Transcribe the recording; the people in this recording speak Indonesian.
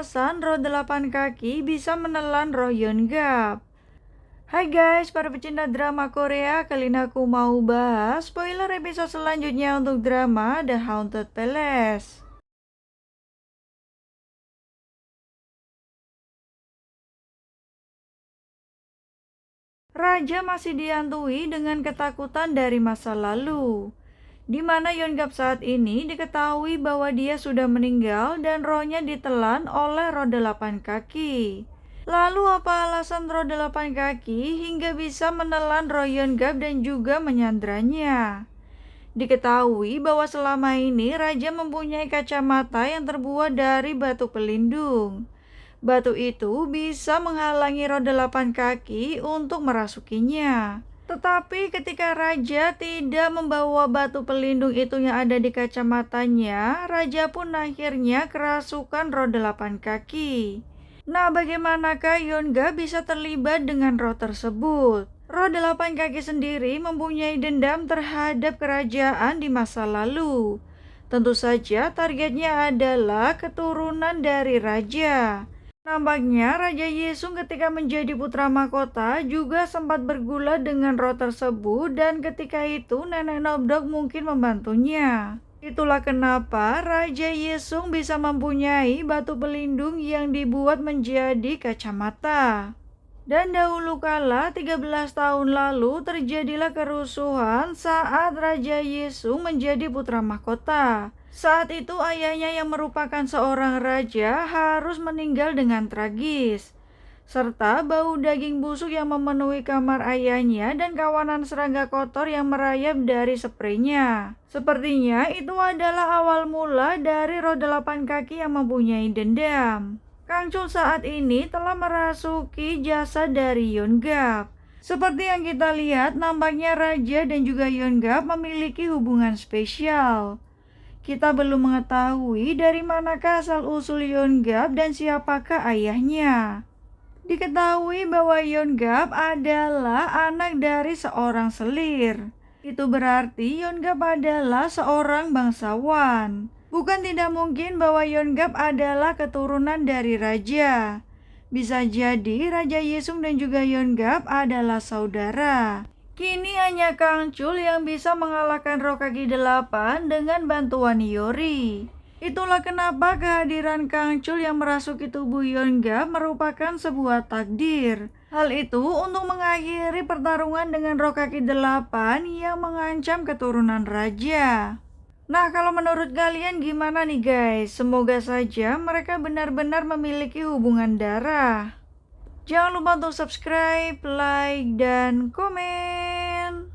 alasan roh 8 kaki bisa menelan roh Yonggap. Hai guys, para pecinta drama Korea, kali ini aku mau bahas spoiler episode selanjutnya untuk drama The Haunted Palace. Raja masih dihantui dengan ketakutan dari masa lalu, di mana Yonggap saat ini diketahui bahwa dia sudah meninggal dan rohnya ditelan oleh roh 8 kaki. Lalu apa alasan roh 8 kaki hingga bisa menelan roh Yonggap dan juga menyandranya? Diketahui bahwa selama ini Raja mempunyai kacamata yang terbuat dari batu pelindung. Batu itu bisa menghalangi roh 8 kaki untuk merasukinya. Tetapi ketika Raja tidak membawa batu pelindung itu yang ada di kacamatanya, Raja pun akhirnya kerasukan roh 8 kaki. Nah, bagaimanakah Yonggap bisa terlibat dengan roh tersebut? Roh 8 kaki sendiri mempunyai dendam terhadap kerajaan di masa lalu. Tentu saja targetnya adalah keturunan dari raja. Nampaknya Raja Yesung ketika menjadi putra mahkota juga sempat bergulat dengan roh tersebut, dan ketika itu Nenek Nobdok mungkin membantunya. Itulah kenapa Raja Yesung bisa mempunyai batu pelindung yang dibuat menjadi kacamata. Dan dahulu kala 13 tahun lalu terjadilah kerusuhan saat Raja Yesung menjadi putra mahkota. Saat itu ayahnya yang merupakan seorang raja harus meninggal dengan tragis, serta bau daging busuk yang memenuhi kamar ayahnya dan kawanan serangga kotor yang merayap dari spraynya. Sepertinya itu adalah awal mula dari roh 8 kaki yang mempunyai dendam. Kang Chul saat ini telah merasuki jasad dari Yonggap. Seperti yang kita lihat, nampaknya Raja dan juga Yonggap memiliki hubungan spesial. Kita belum mengetahui dari manakah asal-usul Yonggap dan siapakah ayahnya. Diketahui bahwa Yonggap adalah anak dari seorang selir. Itu berarti Yonggap adalah seorang bangsawan. Bukan tidak mungkin bahwa Yonggap adalah keturunan dari raja. Bisa jadi Raja Yesung dan juga Yonggap adalah saudara. Kini hanya Kang Chul yang bisa mengalahkan roh kaki 8 dengan bantuan Yori. Itulah kenapa kehadiran Kang Chul yang merasuki tubuh Yonggap merupakan sebuah takdir. Hal itu untuk mengakhiri pertarungan dengan roh kaki 8 yang mengancam keturunan raja. Nah, kalau menurut kalian gimana nih guys? Semoga saja mereka benar-benar memiliki hubungan darah. Jangan lupa untuk subscribe, like, dan komen.